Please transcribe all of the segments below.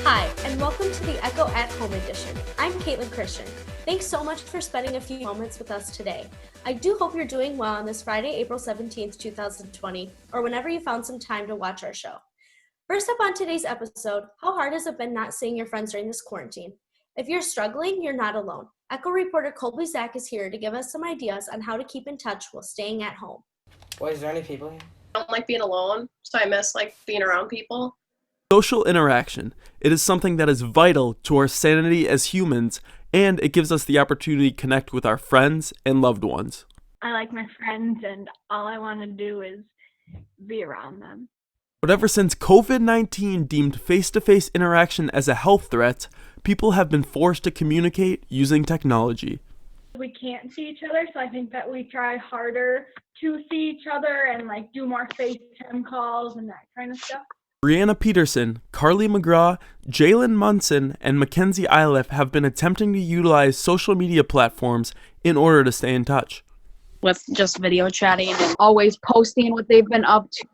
Hi, and welcome to the Ekko at Home edition. I'm Caitlin Christian. Thanks so much for spending a few moments with us today. I do hope you're doing well on this Friday, April 17th, 2020, or whenever you found some time to watch our show. First up on today's episode, how hard has it been not seeing your friends during this quarantine? If you're struggling, you're not alone. Ekko reporter Colby Zach is here to give us some ideas on how to keep in touch while staying at home. Wait, is there any people here? I don't like being alone, so I miss being around people. Social interaction. It is something that is vital to our sanity as humans, and it gives us the opportunity to connect with our friends and loved ones. I like my friends, and all I want to do is be around them. But ever since COVID-19 deemed face-to-face interaction as a health threat, people have been forced to communicate using technology. We can't see each other, so I think that we try harder to see each other and do more FaceTime calls and that kind of stuff. Brianna Peterson, Carly McGraw, Jalen Munson, and Mackenzie Iliff have been attempting to utilize social media platforms in order to stay in touch. With just video chatting and always posting what they've been up to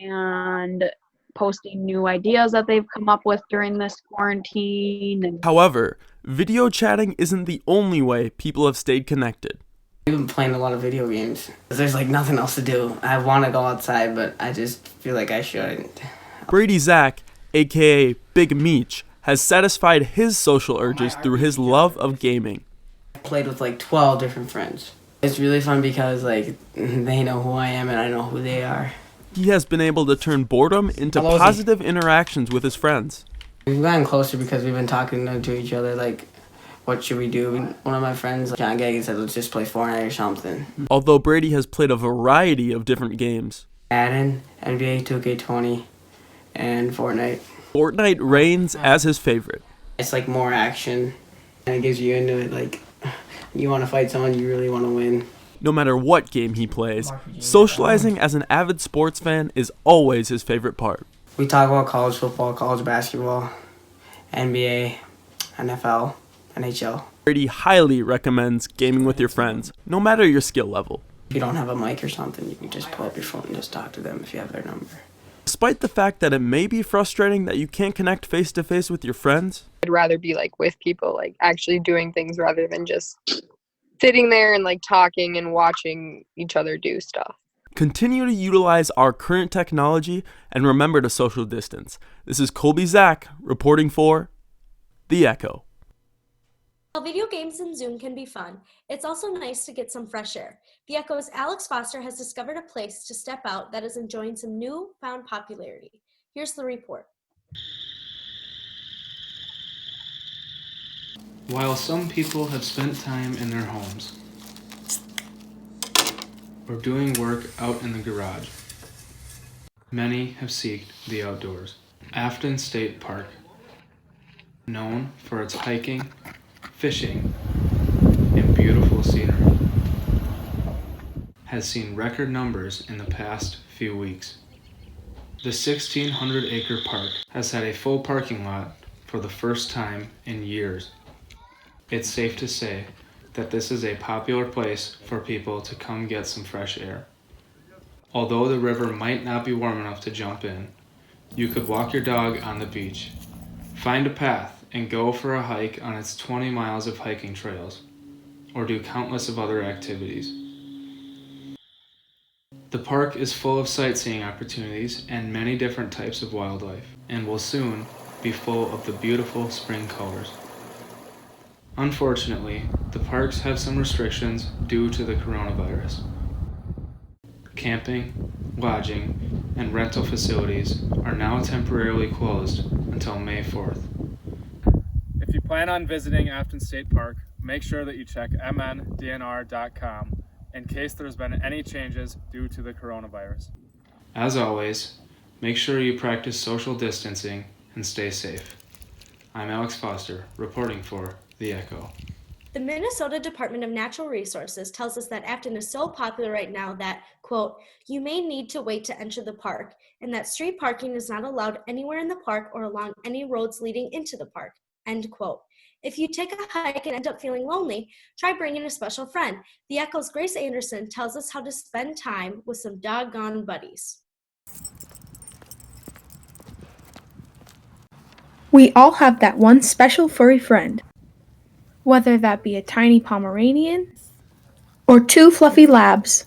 and posting new ideas that they've come up with during this quarantine. However, video chatting isn't the only way people have stayed connected. We've been playing a lot of video games. There's nothing else to do. I want to go outside, but I just feel like I shouldn't. Brady Zach, aka Big Meech, has satisfied his social urges through his love of gaming. I played with 12 different friends. It's really fun because they know who I am and I know who they are. He has been able to turn boredom into positive interactions with his friends. We've gotten closer because we've been talking to each other what should we do? One of my friends, John Gaggy, said let's just play Fortnite or something. Although Brady has played a variety of different games. Madden, NBA 2K20, and Fortnite. Fortnite reigns as his favorite. It's more action, and it gives you into it. You want to fight someone, you really want to win. No matter what game he plays, socializing as an avid sports fan is always his favorite part. We talk about college football, college basketball, NBA, NFL, NHL. Brady highly recommends gaming with your friends, no matter your skill level. If you don't have a mic or something, you can just pull up your phone and just talk to them if you have their number. Despite the fact that it may be frustrating that you can't connect face-to-face with your friends, I'd rather be with people, actually doing things rather than just sitting there and talking and watching each other do stuff. continue to utilize our current technology and remember to social distance. This is Colby Zach reporting for The Ekko. While video games and Zoom can be fun, it's also nice to get some fresh air. The Ekko's Alex Foster has discovered a place to step out that is enjoying some newfound popularity. Here's the report. While some people have spent time in their homes or doing work out in the garage, many have sought the outdoors. Afton State Park, known for its hiking, fishing, and beautiful scenery, has seen record numbers in the past few weeks. The 1,600-acre park has had a full parking lot for the first time in years. It's safe to say that this is a popular place for people to come get some fresh air. Although the river might not be warm enough to jump in, you could walk your dog on the beach, find a path, and go for a hike on its 20 miles of hiking trails, or do countless of other activities. The park is full of sightseeing opportunities and many different types of wildlife, and will soon be full of the beautiful spring colors. Unfortunately, the parks have some restrictions due to the coronavirus. Camping, lodging, and rental facilities are now temporarily closed until May 4th. If you plan on visiting Afton State Park, make sure that you check mndnr.com in case there's been any changes due to the coronavirus. As always, make sure you practice social distancing and stay safe. I'm Alex Foster, reporting for The Ekko. The Minnesota Department of Natural Resources tells us that Afton is so popular right now that, quote, you may need to wait to enter the park, and that street parking is not allowed anywhere in the park or along any roads leading into the park, end quote. If you take a hike and end up feeling lonely, try bringing a special friend. The Ekko's Grace Anderson tells us how to spend time with some doggone buddies. We all have that one special furry friend. Whether that be a tiny Pomeranian or two fluffy labs,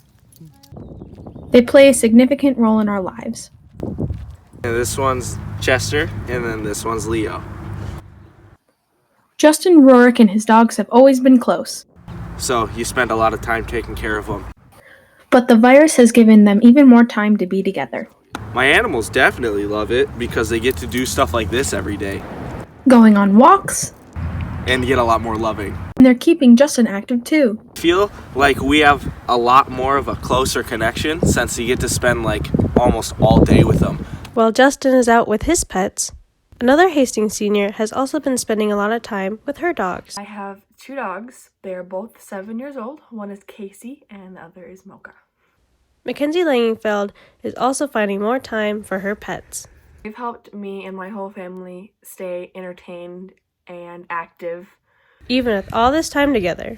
they play a significant role in our lives. And this one's Chester, and then this one's Leo. Justin Rorick and his dogs have always been close, So you spend a lot of time taking care of them. but the virus has given them even more time to be together, My animals definitely love it because they get to do stuff like this every day going on walks, and get a lot more loving. and they're keeping Justin active too. I feel like we have a lot more of a closer connection since you get to spend like almost all day with them. While Justin is out with his pets, another Hastings senior has also been spending a lot of time with her dogs. I have two dogs. They're both 7 years old. One is Casey and the other is Mocha. Mackenzie Langenfeld is also finding more time for her pets. They've helped me and my whole family stay entertained and active. Even with all this time together.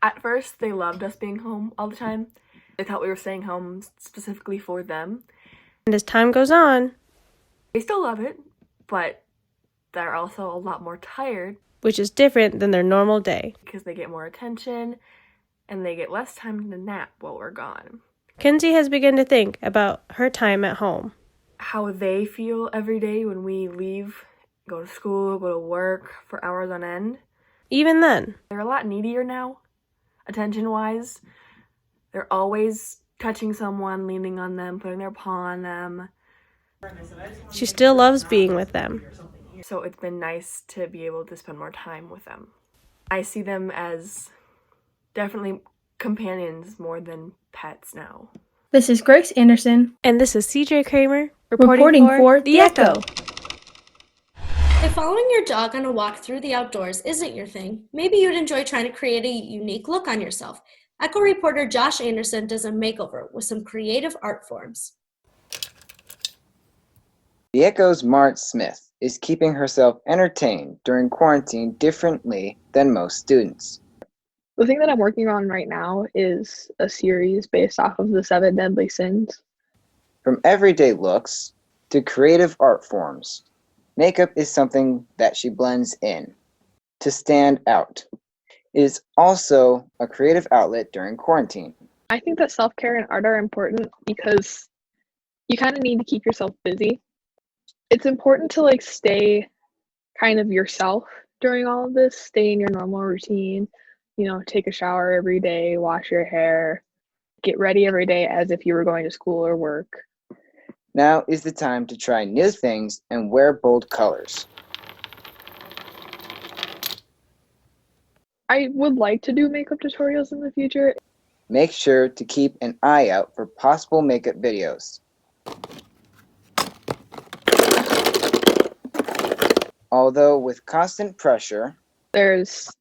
At first, they loved us being home all the time. They thought we were staying home specifically for them. And as time goes on, they still love it, but they're also a lot more tired. Which is different than their normal day. Because they get more attention and they get less time to nap while we're gone. Kenzie has begun to think about her time at home. How they feel every day when we leave, go to school, go to work for hours on end. Even then, they're a lot needier now, attention-wise. They're always touching someone, leaning on them, putting their paw on them. She still loves being with them. So it's been nice to be able to spend more time with them. I see them as definitely companions more than pets now. This is Grace Anderson. And this is CJ Kramer reporting for The Ekko. If following your dog on a walk through the outdoors isn't your thing, maybe you'd enjoy trying to create a unique look on yourself. Ekko reporter Josh Anderson does a makeover with some creative art forms. The Ekko's Mart Smith is keeping herself entertained during quarantine differently than most students. The thing that I'm working on right now is a series based off of the 7 deadly sins. From everyday looks to creative art forms, makeup is something that she blends in to stand out. It is also a creative outlet during quarantine. I think that self-care and art are important because you kind of need to keep yourself busy. It's important to stay kind of yourself during all of this, stay in your normal routine, take a shower every day, wash your hair, get ready every day as if you were going to school or work. Now is the time to try new things and wear bold colors. I would like to do makeup tutorials in the future. Make sure to keep an eye out for possible makeup videos. Although with constant pressure, there's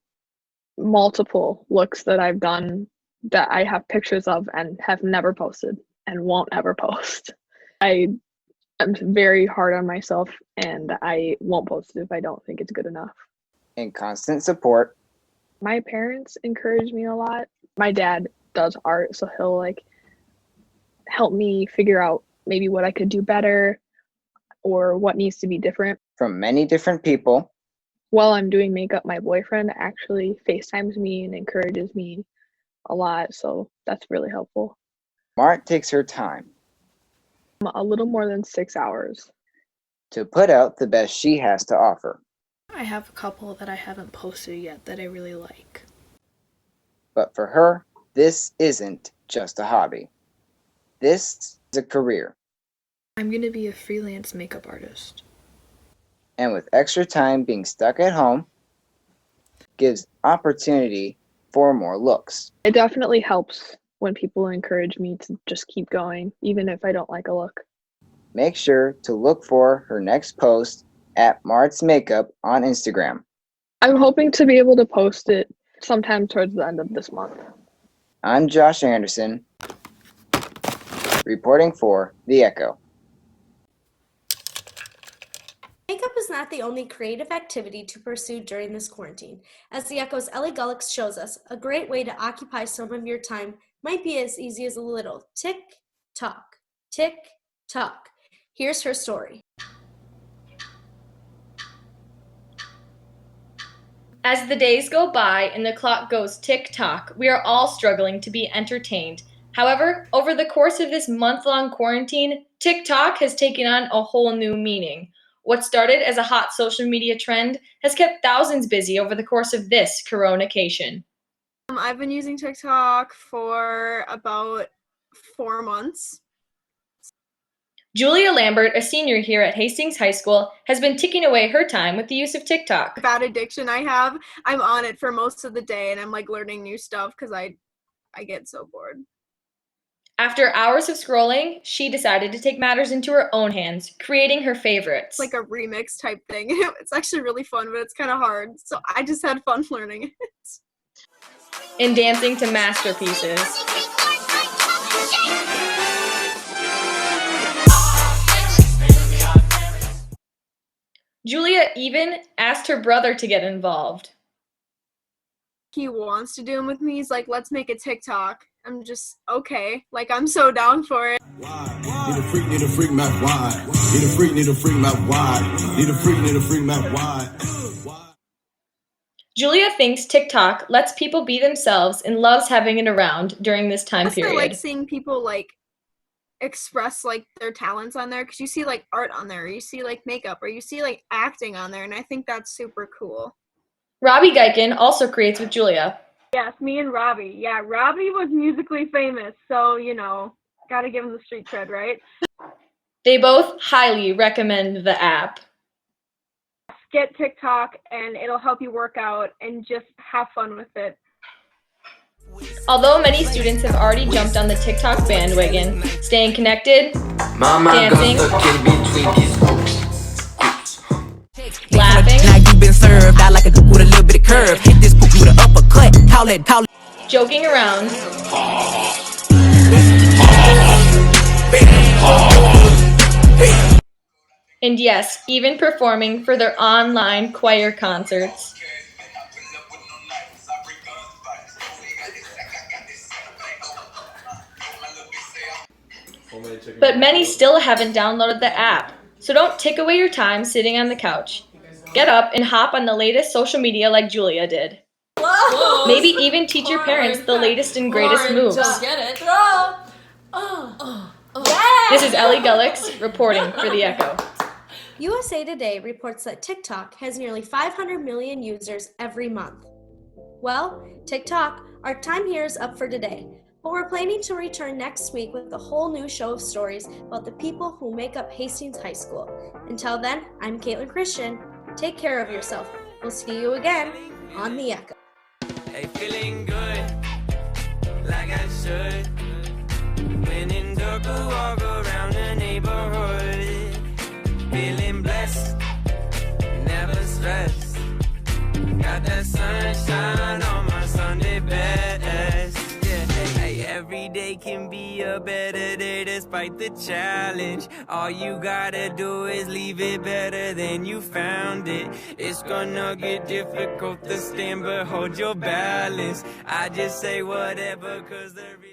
multiple looks that I've done that I have pictures of and have never posted and won't ever post. I am very hard on myself and I won't post it if I don't think it's good enough. And constant support. My parents encourage me a lot. My dad does art, so he'll help me figure out maybe what I could do better or what needs to be different. From many different people. While I'm doing makeup, my boyfriend actually FaceTimes me and encourages me a lot, so that's really helpful. Mart takes her time. A little more than 6 hours. to put out the best she has to offer. I have a couple that I haven't posted yet that I really like. But for her, this isn't just a hobby. This is a career. I'm going to be a freelance makeup artist. And with extra time being stuck at home, gives opportunity for more looks. It definitely helps when people encourage me to just keep going, even if I don't like a look. Make sure to look for her next post at Mart's Makeup on Instagram. I'm hoping to be able to post it sometime towards the end of this month. I'm Josh Anderson, reporting for The Ekko. Makeup is not the only creative activity to pursue during this quarantine. As The Ekko's Ellie Gullix shows us, a great way to occupy some of your time might be as easy as a little tick-tock, tick-tock. Here's her story. As the days go by and the clock goes tick-tock, we are all struggling to be entertained. However, over the course of this month-long quarantine, TikTok has taken on a whole new meaning. What started as a hot social media trend has kept thousands busy over the course of this coronacation. I've been using TikTok for about 4 months. Julia Lambert, a senior here at Hastings High School, has been ticking away her time with the use of TikTok. Bad addiction I have, I'm on it for most of the day and I'm like learning new stuff because I get so bored. After hours of scrolling, she decided to take matters into her own hands, creating her favorites. It's like a remix type thing. It's actually really fun, but it's kind of hard. So I just had fun learning it. And dancing to masterpieces. Julia even asked her brother to get involved. He wants to do them with me. He's like, let's make a TikTok. I'm just, okay. Like, I'm so down for it. Need a freak, map wide. Need a freak, map wide. Need a freak, map wide. Julia thinks TikTok lets people be themselves and loves having it around during this time period. I like seeing people, like, express, like, their talents on there. Because you see, like, art on there. Or you see, like, makeup. Or you see, like, acting on there. And I think that's super cool. Robbie Geiken also creates with Julia. Yes, me and Robbie. Yeah, Robbie was musically famous, so, you know, gotta give him the street cred, right? They both highly recommend the app. Get TikTok, and it'll help you work out and just have fun with it. Although many students have already jumped on the TikTok bandwagon, staying connected, dancing, laughing, now you been served. I like a dude with a little bit of curve. Hit this poop with an uppercut. Call it. Joking around, and yes, even performing for their online choir concerts. But many still haven't downloaded the app, so don't tick away your time sitting on the couch. Get up and hop on the latest social media like Julia did. Whoa. Maybe even teach your parents the latest and greatest moves. Just get it. This is Ellie Gullix reporting for The Ekko. USA Today reports that TikTok has nearly 500 million users every month. Well, TikTok, our time here is up for today, but we're planning to return next week with a whole new show of stories about the people who make up Hastings High School. Until then, I'm Caitlin Christian. Take care of yourself. We'll see you again on The Ekko. Hey, feeling good, like I should. When in dark, walk around the neighborhood. Feeling blessed, never stressed. Got that sunshine on my Sunday best. Yeah, hey, every day can be a better day despite the challenge. All you gotta do is leave it better than you found it. It's gonna get difficult to stand, but hold your balance. I just say whatever, 'cause there is